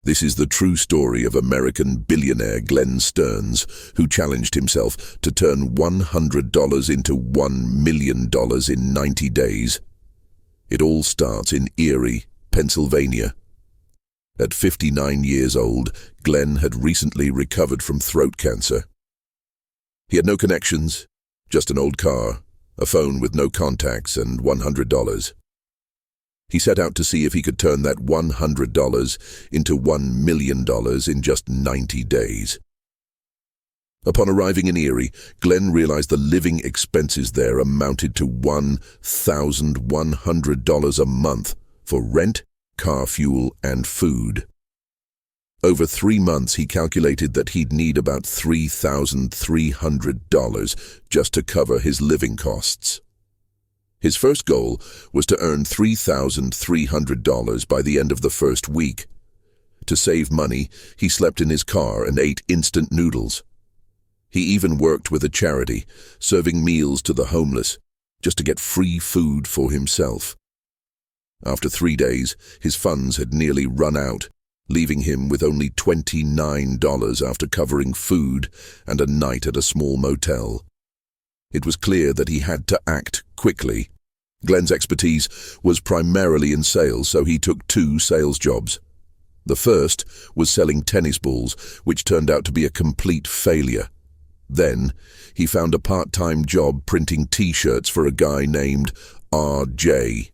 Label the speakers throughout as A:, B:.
A: This is the true story of American billionaire Glenn Stearns, who challenged himself to turn $100 into $1 million in 90 days. It all starts in Erie, Pennsylvania. At 59 years old, Glenn had recently recovered from throat cancer. He had no connections, just an old car, a phone with no contacts, and $100. He set out to see if he could turn that $100 into $1 million in just 90 days. Upon arriving in Erie, Glenn realized the living expenses there amounted to $1,100 a month for rent, car fuel, and food. Over 3 months, he calculated that he'd need about $3,300 just to cover his living costs. His first goal was to earn $3,300 by the end of the first week. To save money, he slept in his car and ate instant noodles. He even worked with a charity, serving meals to the homeless, just to get free food for himself. After 3 days, his funds had nearly run out, leaving him with only $29 after covering food and a night at a small motel. It was clear that he had to act quickly. Glenn's expertise was primarily in sales, so he took 2 sales jobs. The first was selling tennis balls, which turned out to be a complete failure. Then, he found a part-time job printing T-shirts for a guy named RJ,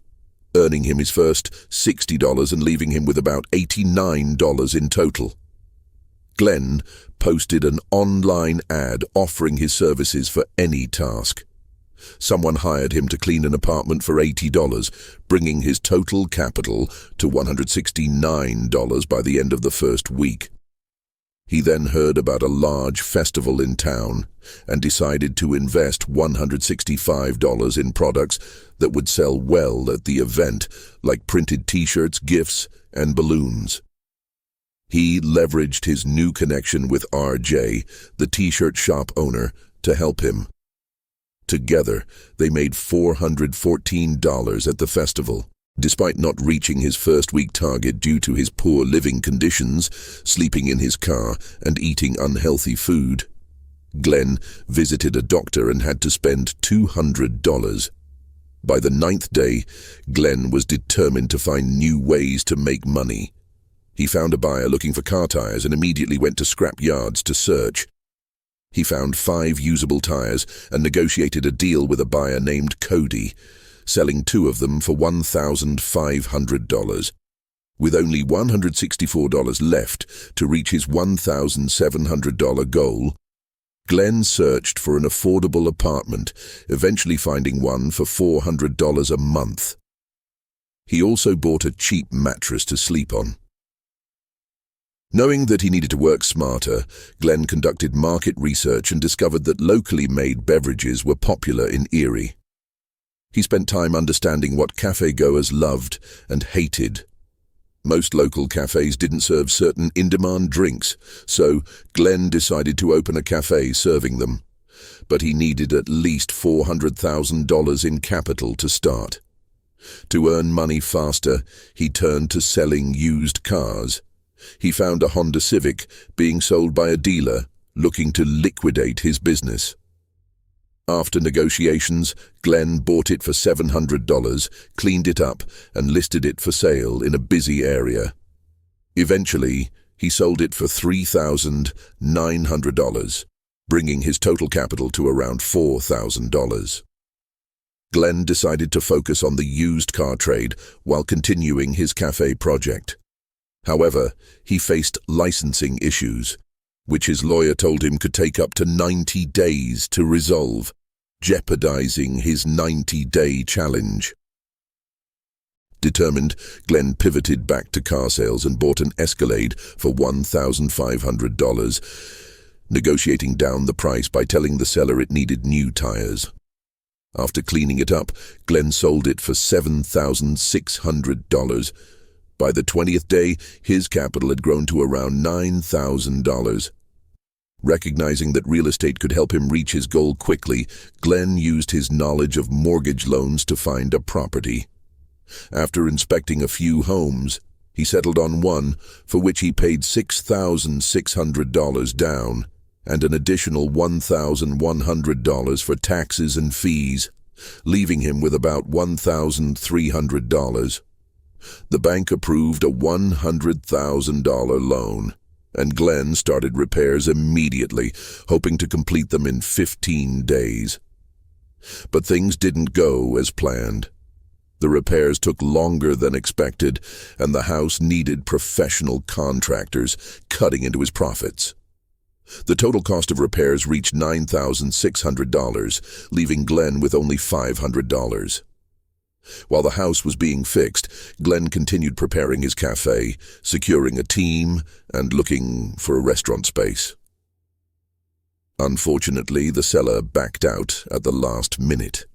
A: earning him his first $60 and leaving him with about $89 in total. Glenn posted an online ad offering his services for any task. Someone hired him to clean an apartment for $80, bringing his total capital to $169 by the end of the first week. He then heard about a large festival in town and decided to invest $165 in products that would sell well at the event, like printed T-shirts, gifts, and balloons. He leveraged his new connection with RJ, the T-shirt shop owner, to help him. Together, they made $414 at the festival. Despite not reaching his first-week target due to his poor living conditions, sleeping in his car, and eating unhealthy food, Glenn visited a doctor and had to spend $200. By the 9th day, Glenn was determined to find new ways to make money. He found a buyer looking for car tires and immediately went to scrap yards to search. He found 5 usable tires and negotiated a deal with a buyer named Cody, selling 2 of them for $1,500. With only $164 left to reach his $1,700 goal, Glenn searched for an affordable apartment, eventually finding one for $400 a month. He also bought a cheap mattress to sleep on. Knowing that he needed to work smarter, Glenn conducted market research and discovered that locally made beverages were popular in Erie. He spent time understanding what cafe-goers loved and hated. Most local cafes didn't serve certain in-demand drinks, so Glenn decided to open a cafe serving them. But he needed at least $400,000 in capital to start. To earn money faster, he turned to selling used cars. He found a Honda Civic being sold by a dealer looking to liquidate his business. After negotiations, Glenn bought it for $700, cleaned it up, and listed it for sale in a busy area. Eventually, he sold it for $3,900, bringing his total capital to around $4,000. Glenn decided to focus on the used car trade while continuing his cafe project. However, he faced licensing issues, which his lawyer told him could take up to 90 days to resolve, jeopardizing his 90-day challenge. Determined, Glenn pivoted back to car sales and bought an Escalade for $1,500, negotiating down the price by telling the seller it needed new tires. After cleaning it up, Glenn sold it for $7,600. By the 20th day, his capital had grown to around $9,000. Recognizing that real estate could help him reach his goal quickly, Glenn used his knowledge of mortgage loans to find a property. After inspecting a few homes, He settled on one, for which he paid $6,600 down, and an additional $1,100 for taxes and fees, leaving him with about $1,300. The bank approved a $100,000 loan, and Glenn started repairs immediately, hoping to complete them in 15 days. But things didn't go as planned. The repairs took longer than expected, and the house needed professional contractors, cutting into his profits. The total cost of repairs reached $9,600, leaving Glenn with only $500. While the house was being fixed, Glenn continued preparing his cafe, securing a team, and looking for a restaurant space. Unfortunately, the seller backed out at the last minute.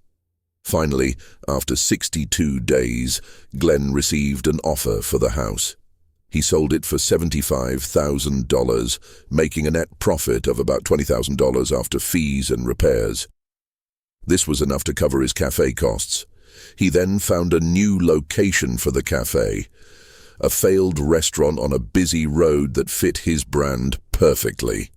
A: Finally, after 62 days, Glenn received an offer for the house. He sold it for $75,000, making a net profit of about $20,000 after fees and repairs. This was enough to cover his cafe costs. He then found a new location for the cafe, a failed restaurant on a busy road that fit his brand perfectly.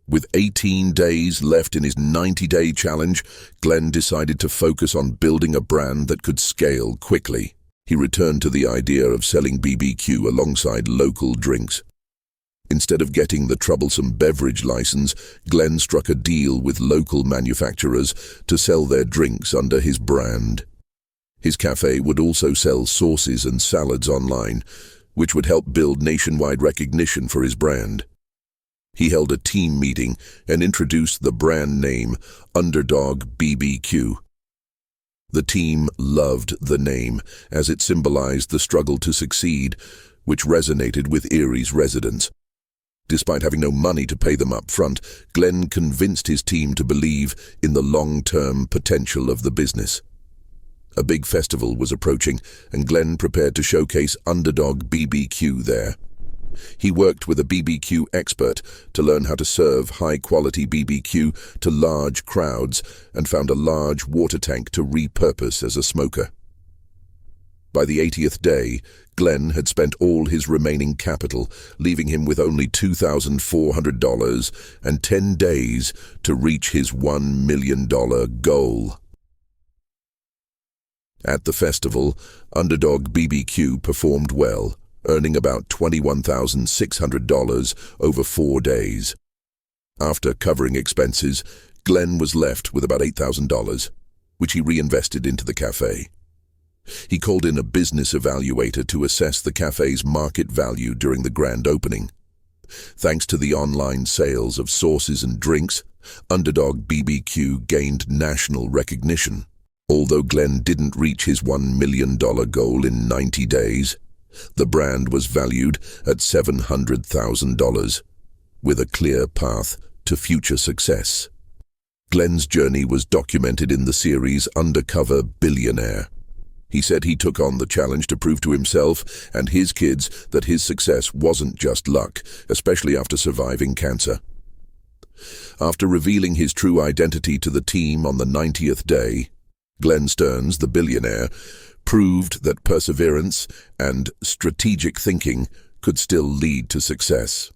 A: With 18 days left in his 90-day challenge, Glenn decided to focus on building a brand that could scale quickly. He returned to the idea of selling BBQ alongside local drinks. Instead of getting the troublesome beverage license, Glenn struck a deal with local manufacturers to sell their drinks under his brand. His cafe would also sell sauces and salads online, which would help build nationwide recognition for his brand. He held a team meeting and introduced the brand name Underdog BBQ. The team loved the name, as it symbolized the struggle to succeed, which resonated with Erie's residents. Despite having no money to pay them up front, Glenn convinced his team to believe in the long-term potential of the business. A big festival was approaching, and Glenn prepared to showcase Underdog BBQ there. He worked with a BBQ expert to learn how to serve high-quality BBQ to large crowds and found a large water tank to repurpose as a smoker. By the 80th day, Glenn had spent all his remaining capital, leaving him with only $2,400 and 10 days to reach his $1 million goal. At the festival, Underdog BBQ performed well, earning about $21,600 over 4 days. After covering expenses, Glenn was left with about $8,000, which he reinvested into the cafe. He called in a business evaluator to assess the cafe's market value during the grand opening. Thanks to the online sales of sauces and drinks, Underdog BBQ gained national recognition. Although Glenn didn't reach his $1 million goal in 90 days, the brand was valued at $700,000, with a clear path to future success. Glenn's journey was documented in the series Undercover Billionaire. He said he took on the challenge to prove to himself and his kids that his success wasn't just luck, especially after surviving cancer. After revealing his true identity to the team on the 90th day, Glenn Stearns, the billionaire, proved that perseverance and strategic thinking could still lead to success.